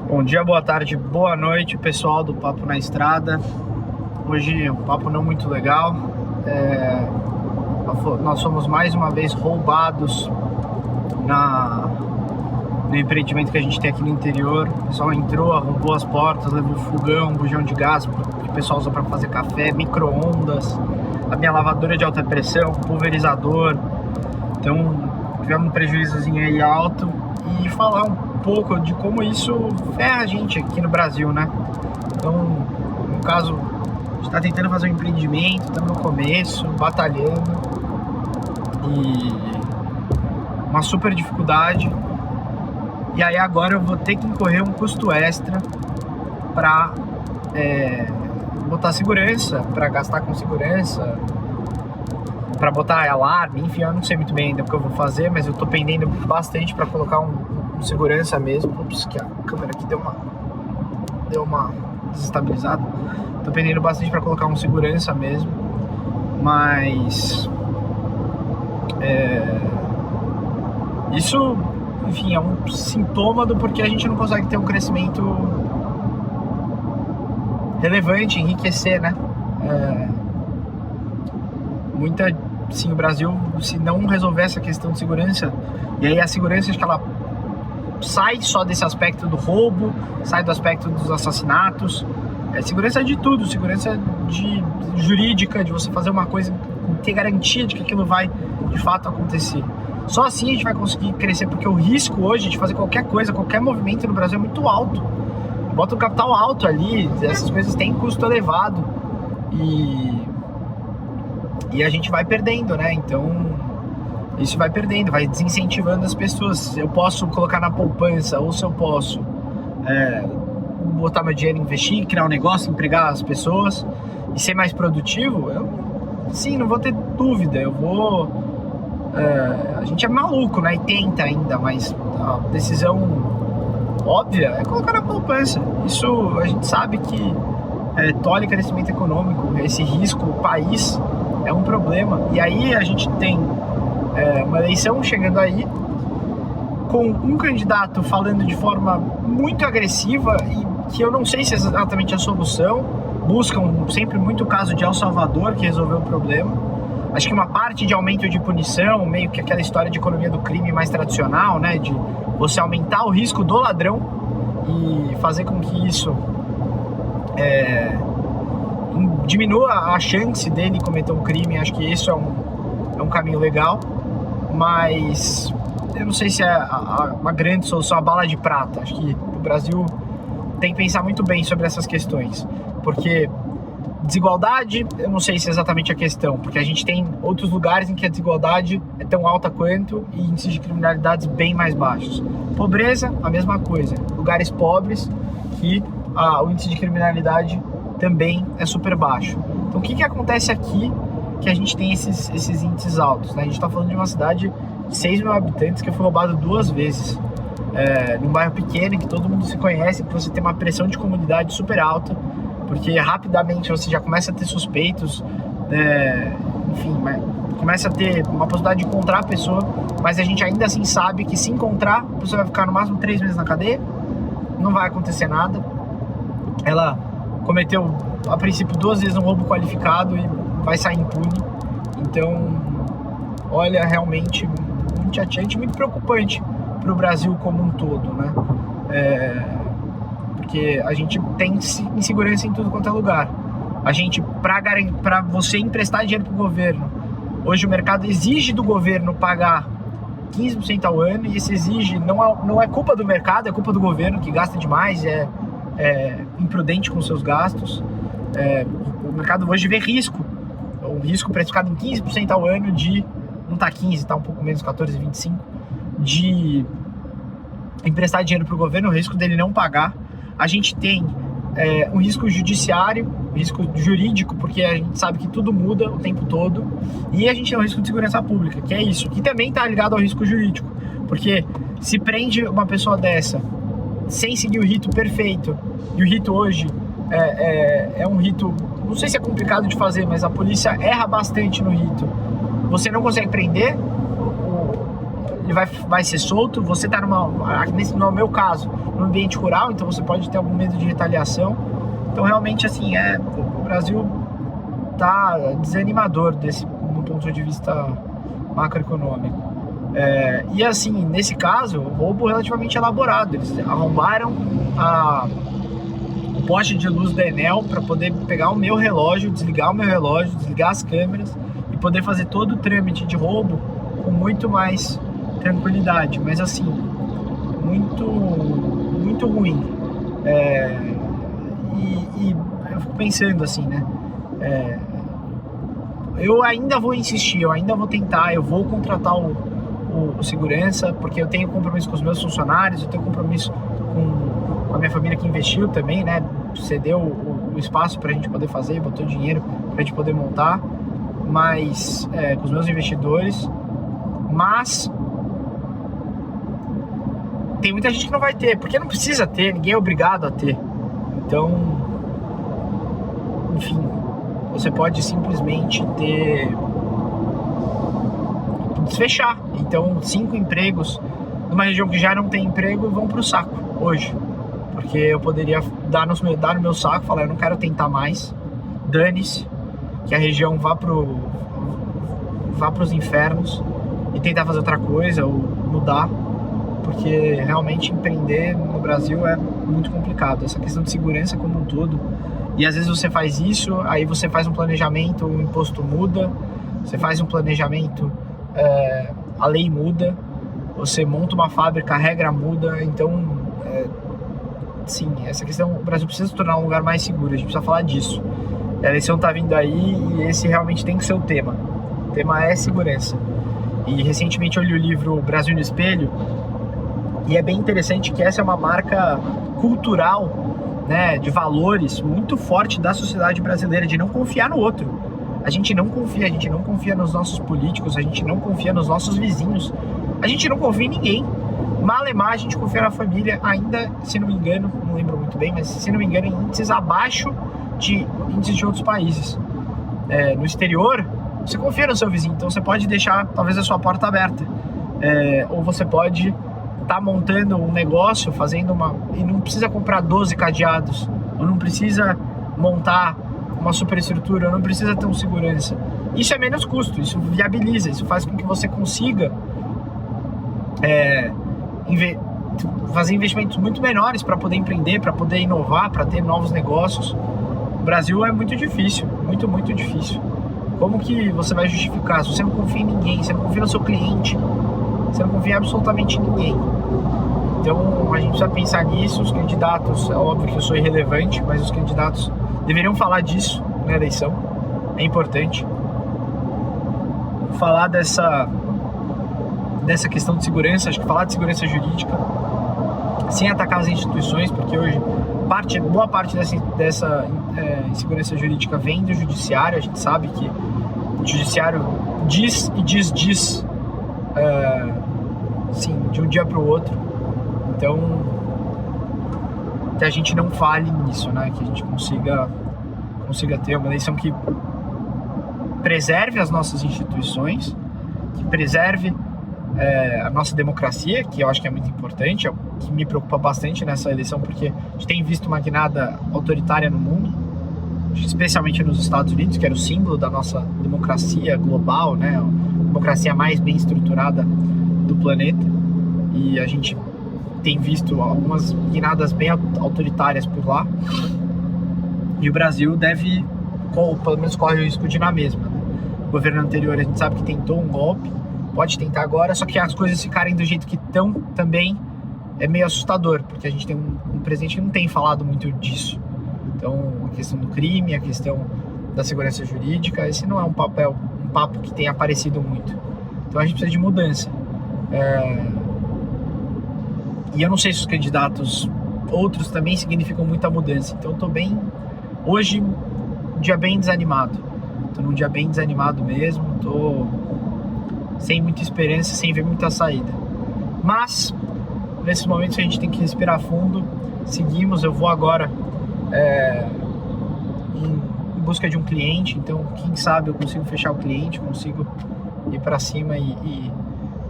Bom dia, boa tarde, boa noite, pessoal do Papo na Estrada. Hoje um papo não muito legal. Nós fomos mais uma vez roubados no empreendimento que a gente tem aqui no interior. O pessoal entrou, arrombou as portas, levou fogão, bujão de gás que o pessoal usa para fazer café, micro-ondas, a minha lavadora de alta pressão, pulverizador. Então tivemos um prejuízozinho aí alto e falar um pouco de como isso ferra a gente aqui no Brasil, né? Então, no caso, a gente está tentando fazer um empreendimento, estamos no começo, batalhando e uma super dificuldade. E aí agora eu vou ter que incorrer um custo extra para botar segurança, para gastar com segurança, para botar alarme, enfim, eu não sei muito bem ainda o que eu vou fazer, mas eu tô pendendo bastante para colocar um segurança mesmo. Ops, que a câmera aqui deu uma desestabilizada. Tô pendendo bastante para colocar um segurança mesmo, mas isso, enfim, é um sintoma do porquê a gente não consegue ter um crescimento relevante, enriquecer, né? Sim, o Brasil, se não resolver essa questão de segurança, e aí a segurança, acho que ela sai só desse aspecto do roubo, sai do aspecto dos assassinatos, segurança de tudo, segurança jurídica, de você fazer uma coisa, ter garantia de que aquilo vai de fato acontecer. Só assim a gente vai conseguir crescer, porque o risco hoje de fazer qualquer coisa, qualquer movimento no Brasil é muito alto. Bota um capital alto ali, essas coisas têm custo elevado e a gente vai perdendo, né? Então isso vai perdendo, vai desincentivando as pessoas. Se eu posso colocar na poupança ou se eu posso botar meu dinheiro, investir, criar um negócio, empregar as pessoas e ser mais produtivo, sim, não vou ter dúvida, a gente é maluco, né? E tenta ainda, mas a decisão óbvia é colocar na poupança. Isso a gente sabe que tolhe crescimento econômico, esse risco, o país é um problema. E aí a gente tem uma eleição chegando aí, com um candidato falando de forma muito agressiva e que eu não sei se é exatamente a solução. Buscam sempre muito o caso de El Salvador, que resolveu o problema. Acho que uma parte de aumento de punição, meio que aquela história de economia do crime mais tradicional, né, de você aumentar o risco do ladrão e fazer com que isso diminua a chance dele cometer um crime. Acho que isso é um caminho legal, mas eu não sei se é uma grande solução, a bala de prata. Acho que o Brasil tem que pensar muito bem sobre essas questões, porque desigualdade, eu não sei se é exatamente a questão, porque a gente tem outros lugares em que a desigualdade é tão alta quanto e índices de criminalidades bem mais baixos. Pobreza, a mesma coisa. Lugares pobres que o índice de criminalidade também é super baixo. Então o que acontece aqui que a gente tem esses índices altos, né? A gente está falando de uma cidade de 6 mil habitantes que foi roubado 2 vezes, num bairro pequeno que todo mundo se conhece, que você tem uma pressão de comunidade super alta, porque rapidamente você já começa a ter suspeitos, enfim, começa a ter uma possibilidade de encontrar a pessoa, mas a gente ainda assim sabe que se encontrar, a pessoa vai ficar no máximo 3 meses na cadeia, não vai acontecer nada. Ela cometeu, a princípio, 2 vezes um roubo qualificado e vai sair impune. Então, olha, realmente muito chateante, muito preocupante para o Brasil como um todo, né? Porque a gente tem insegurança em tudo quanto é lugar. A gente, para você emprestar dinheiro para o governo, hoje o mercado exige do governo pagar 15% ao ano, e esse exige não é culpa do mercado, é culpa do governo, que gasta demais, é imprudente com seus gastos. O mercado hoje vê risco, o risco precificado em 15% ao ano de, não está 15, está um pouco menos, 14,25, de emprestar dinheiro para o governo, o risco dele não pagar. A gente tem um risco judiciário, um risco jurídico, porque a gente sabe que tudo muda o tempo todo, e a gente tem um risco de segurança pública, que é isso, que também está ligado ao risco jurídico, porque se prende uma pessoa dessa sem seguir o rito perfeito, e o rito hoje é um rito, não sei se é complicado de fazer, mas a polícia erra bastante no rito, você não consegue prender, ele vai ser solto, você tá no meu caso, no ambiente rural, então você pode ter algum medo de retaliação. Então realmente assim, o Brasil tá desanimador do ponto de vista macroeconômico. E assim, nesse caso, o roubo relativamente elaborado. Eles arrombaram o poste de luz da Enel para poder pegar o meu relógio, desligar as câmeras e poder fazer todo o trâmite de roubo com muito mais tranquilidade. Mas assim, muito, muito ruim. E eu fico pensando assim, né? Eu ainda vou insistir, eu ainda vou tentar, eu vou contratar o segurança, porque eu tenho compromisso com os meus funcionários, eu tenho compromisso com a minha família que investiu também, né? Cedeu o espaço pra gente poder fazer, botou dinheiro pra gente poder montar, mas com os meus investidores. Mas tem muita gente que não vai ter, porque não precisa ter, ninguém é obrigado a ter. Então, enfim, você pode simplesmente desfechar. Então 5 empregos numa região que já não tem emprego vão pro saco hoje, porque eu poderia dar no meu saco, falar, eu não quero tentar mais, dane-se, que a região vá pros infernos e tentar fazer outra coisa ou mudar, porque realmente empreender no Brasil é muito complicado, essa questão de segurança como um todo. E às vezes você faz isso, aí você faz um planejamento, o imposto muda, você faz um planejamento, a lei muda, você monta uma fábrica, a regra muda. Então, sim, essa questão, o Brasil precisa se tornar um lugar mais seguro, a gente precisa falar disso. A eleição tá vindo aí e esse realmente tem que ser o tema. O tema é segurança. E recentemente eu li o livro Brasil no Espelho, e é bem interessante que essa é uma marca cultural, né, de valores muito forte da sociedade brasileira, de não confiar no outro. A gente não confia nos nossos políticos, a gente não confia nos nossos vizinhos, a gente não confia em ninguém. Malemar, a gente confia na família, ainda, se não me engano, não lembro muito bem, mas se não me engano, em índices abaixo de índices de outros países. No exterior, você confia no seu vizinho, então você pode deixar talvez a sua porta aberta, ou você pode estar montando um negócio, e não precisa comprar 12 cadeados, ou não precisa montar uma superestrutura, ou não precisa ter um segurança. Isso é menos custo, isso viabiliza, isso faz com que você consiga fazer investimentos muito menores para poder empreender, para poder inovar, para ter novos negócios. O Brasil é muito difícil, muito, muito difícil. Como que você vai justificar? Se você não confia em ninguém, você não confia no seu cliente, você não confia em absolutamente ninguém. Então a gente precisa pensar nisso. Os candidatos, é óbvio que eu sou irrelevante, mas os candidatos deveriam falar disso na eleição. É importante falar dessa questão de segurança. Acho que falar de segurança jurídica sem atacar as instituições, porque hoje boa parte dessa insegurança jurídica vem do judiciário. A gente sabe que o judiciário diz sim, de um dia para o outro. Então, que a gente não fale nisso, né? Que a gente consiga ter uma eleição que preserve as nossas instituições, que preserve a nossa democracia, que eu acho que é muito importante, é o que me preocupa bastante nessa eleição, porque a gente tem visto uma guinada autoritária no mundo, especialmente nos Estados Unidos, que era o símbolo da nossa democracia global, né? A democracia mais bem estruturada do planeta, e a gente tem visto algumas guinadas bem autoritárias por lá, e o Brasil deve, pelo menos corre o risco de ir na mesma, né? O governo anterior, a gente sabe que tentou um golpe, pode tentar agora, só que as coisas ficarem do jeito que estão também é meio assustador, porque a gente tem um presidente que não tem falado muito disso. Então, a questão do crime, a questão da segurança jurídica, esse não é um papo que tem aparecido muito. Então a gente precisa de mudança. E eu não sei se os candidatos outros também significam muita mudança. Então eu tô hoje, um dia bem desanimado. Tô num dia bem desanimado mesmo, tô sem muita esperança, sem ver muita saída. Mas, nesses momentos a gente tem que respirar fundo. Seguimos, eu vou agora em busca de um cliente. Então, quem sabe eu consigo fechar o cliente, consigo ir para cima e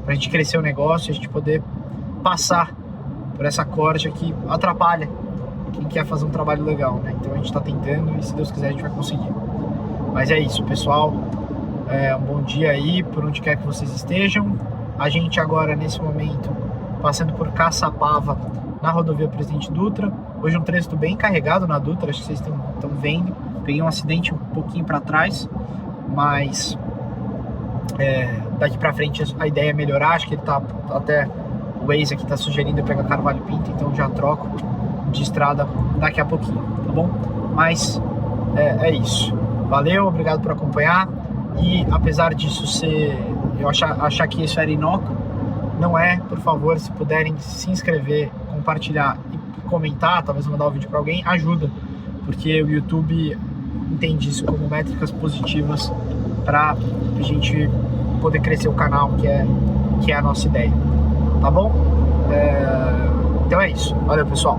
pra gente crescer o negócio, a gente poder passar por essa corda que atrapalha quem quer fazer um trabalho legal, né? Então a gente tá tentando e se Deus quiser a gente vai conseguir. Mas é isso, pessoal. Um bom dia aí, por onde quer que vocês estejam. A gente agora, nesse momento, passando por Caçapava, na rodovia Presidente Dutra. Hoje um trânsito bem carregado na Dutra, acho que vocês estão vendo. Peguei um acidente um pouquinho para trás, mas daqui para frente a ideia é melhorar. Acho que ele tá até, o Waze aqui tá sugerindo eu pegar Carvalho Pinto, então já troco de estrada daqui a pouquinho, tá bom? Mas é isso. Valeu, obrigado por acompanhar. E apesar disso eu achar que isso era inócuo, não é. Por favor, se puderem se inscrever, compartilhar e comentar, talvez mandar o vídeo para alguém, ajuda, porque o YouTube entende isso como métricas positivas para a gente poder crescer o canal, que é a nossa ideia, tá bom? Então é isso. Valeu, pessoal.